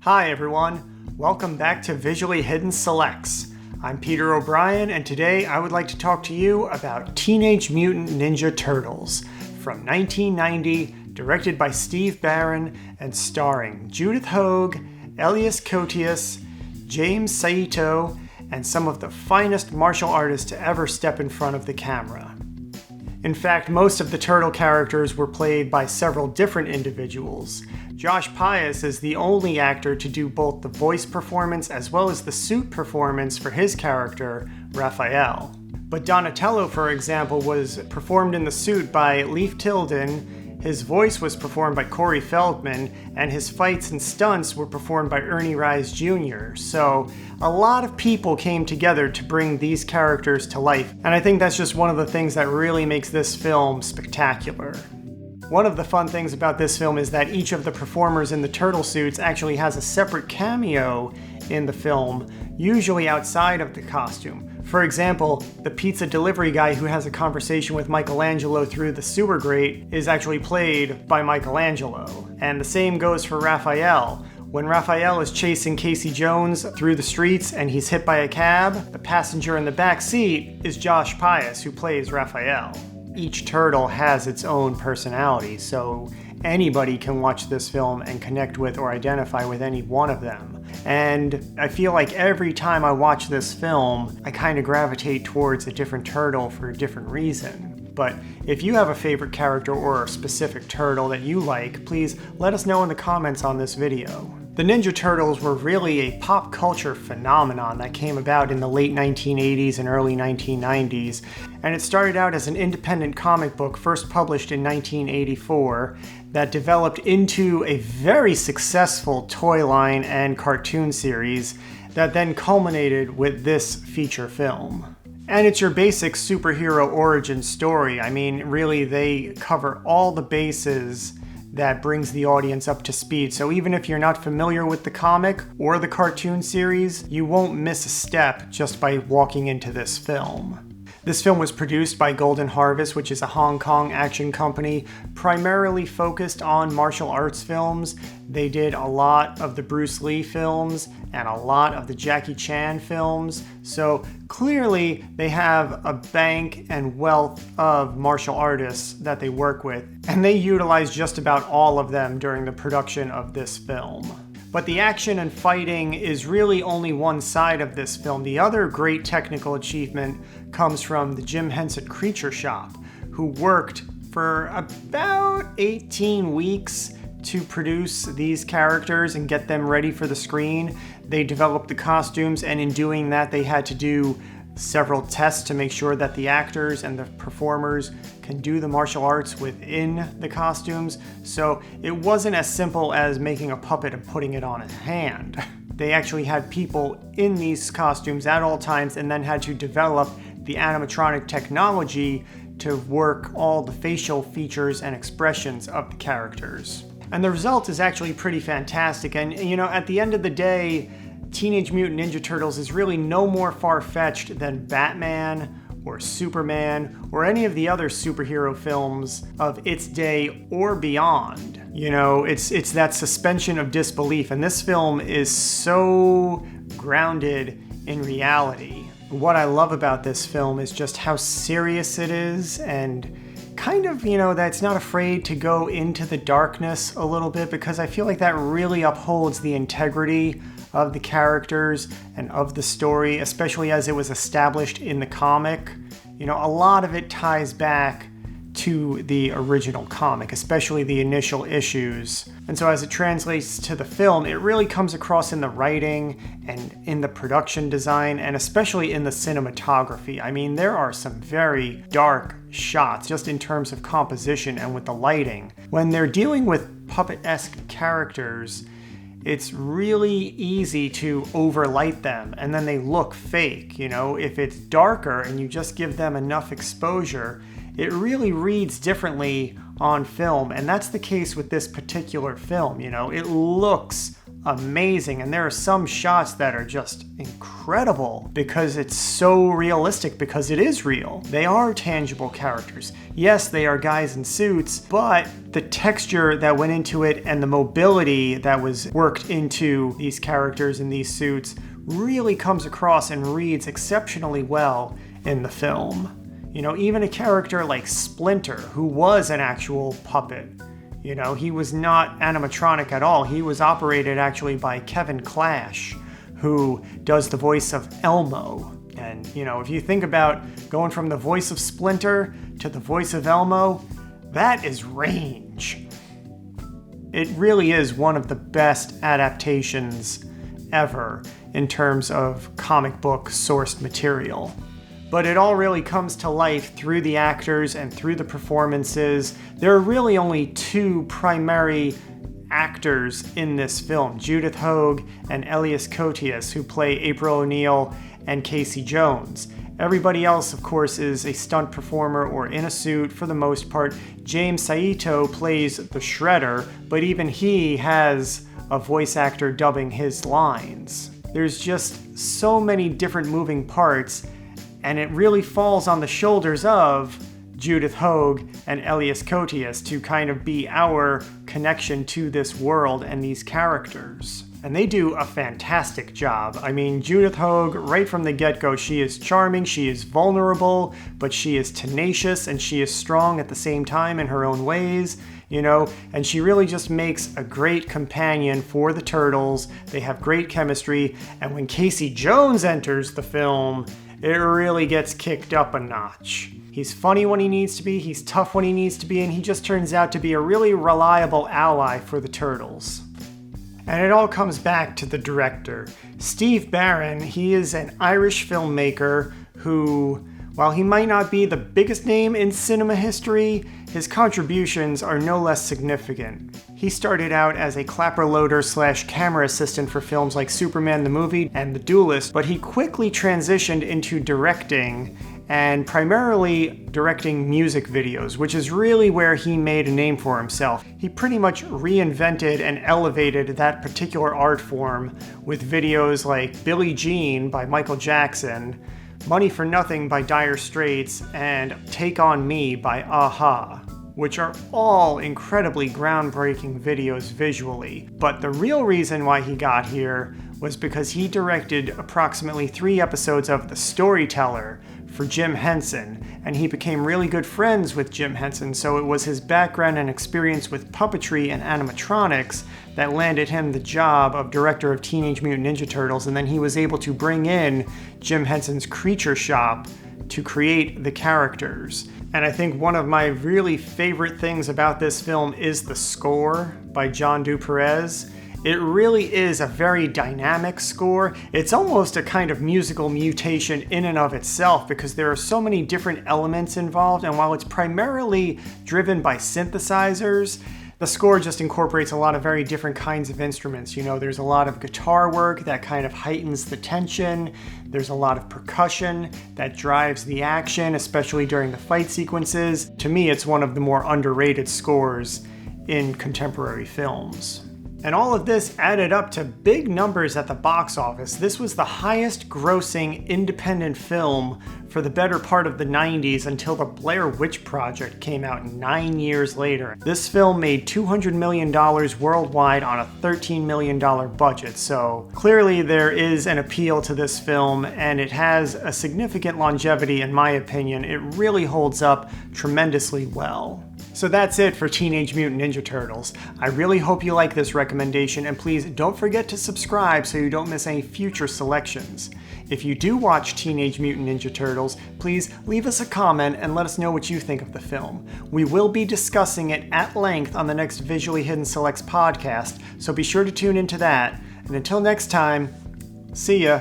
Hi everyone, welcome back to Visually Hidden Selects. I'm Peter O'Brien, and today I would like to talk to you about Teenage Mutant Ninja Turtles from 1990, directed by Steve Barron and starring Judith Hoag, Elias Koteas, James Saito, and some of the finest martial artists to ever step in front of the camera. In fact, most of the turtle characters were played by several different individuals. Josh Pius is the only actor to do both the voice performance as well as the suit performance for his character, Raphael. But Donatello, for example, was performed in the suit by Leif Tilden, his voice was performed by Corey Feldman, and his fights and stunts were performed by Ernie Reyes Jr. So a lot of people came together to bring these characters to life, and I think that's just one of the things that really makes this film spectacular. One of the fun things about this film is that each of the performers in the turtle suits actually has a separate cameo in the film, usually outside of the costume. For example, the pizza delivery guy who has a conversation with Michelangelo through the sewer grate is actually played by Michelangelo. And the same goes for Raphael. When Raphael is chasing Casey Jones through the streets and he's hit by a cab, the passenger in the back seat is Josh Pius, who plays Raphael. Each turtle has its own personality, so anybody can watch this film and connect with or identify with any one of them. And I feel like every time I watch this film, I kind of gravitate towards a different turtle for a different reason. But if you have a favorite character or a specific turtle that you like, please let us know in the comments on this video. The Ninja Turtles were really a pop culture phenomenon that came about in the late 1980s and early 1990s, and it started out as an independent comic book first published in 1984 that developed into a very successful toy line and cartoon series that then culminated with this feature film. And it's your basic superhero origin story. I mean, really, they cover all the bases that brings the audience up to speed. So even if you're not familiar with the comic or the cartoon series, you won't miss a step just by walking into this film. This film was produced by Golden Harvest, which is a Hong Kong action company primarily focused on martial arts films. They did a lot of the Bruce Lee films and a lot of the Jackie Chan films. So clearly they have a bank and wealth of martial artists that they work with, and they utilize just about all of them during the production of this film. But the action and fighting is really only one side of this film. The other great technical achievement comes from the Jim Henson Creature Shop, who worked for about 18 weeks to produce these characters and get them ready for the screen. They developed the costumes, and in doing that, they had to do several tests to make sure that the actors and the performers can do the martial arts within the costumes. So it wasn't as simple as making a puppet and putting it on a hand. They actually had people in these costumes at all times and then had to develop the animatronic technology to work all the facial features and expressions of the characters. And the result is actually pretty fantastic. And you know, at the end of the day, Teenage Mutant Ninja Turtles is really no more far-fetched than Batman or Superman or any of the other superhero films of its day or beyond. You know, it's that suspension of disbelief, and this film is so grounded in reality. What I love about this film is just how serious it is, and kind of, you know, that it's not afraid to go into the darkness a little bit, because I feel like that really upholds the integrity of the characters and of the story, especially as it was established in the comic. You know, a lot of it ties back to the original comic, especially the initial issues. And so as it translates to the film, it really comes across in the writing and in the production design, and especially in the cinematography. I mean, there are some very dark shots just in terms of composition and with the lighting. When they're dealing with puppet-esque characters, it's really easy to overlight them and then they look fake. You know, if it's darker and you just give them enough exposure, it really reads differently on film. And that's the case with this particular film. You know, it looks amazing, and there are some shots that are just incredible because it's so realistic, because it is real. They are tangible characters. Yes, they are guys in suits, but the texture that went into it and the mobility that was worked into these characters in these suits really comes across and reads exceptionally well in the film. You know, even a character like Splinter, who was an actual puppet, you know, he was not animatronic at all. He was operated actually by Kevin Clash, who does the voice of Elmo. And, you know, if you think about going from the voice of Splinter to the voice of Elmo, that is range. It really is one of the best adaptations ever in terms of comic book sourced material. But it all really comes to life through the actors and through the performances. There are really only two primary actors in this film, Judith Hoag and Elias Koteas, who play April O'Neil and Casey Jones. Everybody else, of course, is a stunt performer or in a suit for the most part. James Saito plays the Shredder, but even he has a voice actor dubbing his lines. There's just so many different moving parts, and it really falls on the shoulders of Judith Hoag and Elias Koteas to kind of be our connection to this world and these characters. And they do a fantastic job. I mean, Judith Hoag, right from the get-go, she is charming, she is vulnerable, but she is tenacious and she is strong at the same time in her own ways, you know, and she really just makes a great companion for the Turtles. They have great chemistry, and when Casey Jones enters the film, it really gets kicked up a notch. He's funny when he needs to be, he's tough when he needs to be, and he just turns out to be a really reliable ally for the Turtles. And it all comes back to the director. Steve Barron, he is an Irish filmmaker who, while he might not be the biggest name in cinema history, his contributions are no less significant. He started out as a clapper loader / camera assistant for films like Superman the Movie and The Duelist, but he quickly transitioned into directing, and primarily directing music videos, which is really where he made a name for himself. He pretty much reinvented and elevated that particular art form with videos like Billie Jean by Michael Jackson, Money for Nothing by Dire Straits, and Take On Me by a-ha, which are all incredibly groundbreaking videos visually. But the real reason why he got here was because he directed approximately 3 episodes of The Storyteller for Jim Henson, and he became really good friends with Jim Henson, so it was his background and experience with puppetry and animatronics that landed him the job of director of Teenage Mutant Ninja Turtles, and then he was able to bring in Jim Henson's Creature Shop to create the characters. And I think one of my really favorite things about this film is the score by John DuPerez. It really is a very dynamic score. It's almost a kind of musical mutation in and of itself because there are so many different elements involved, and while it's primarily driven by synthesizers, the score just incorporates a lot of very different kinds of instruments. You know, there's a lot of guitar work that kind of heightens the tension. There's a lot of percussion that drives the action, especially during the fight sequences. To me, it's one of the more underrated scores in contemporary films. And all of this added up to big numbers at the box office. This was the highest grossing independent film for the better part of the 90s until the Blair Witch Project came out 9 years later. This film made $200 million worldwide on a $13 million budget, so clearly there is an appeal to this film, and it has a significant longevity in my opinion. It really holds up tremendously well. So that's it for Teenage Mutant Ninja Turtles. I really hope you like this recommendation, and please don't forget to subscribe so you don't miss any future selections. If you do watch Teenage Mutant Ninja Turtles, please leave us a comment and let us know what you think of the film. We will be discussing it at length on the next Visually Hidden Selects podcast, so be sure to tune into that. And until next time, see ya!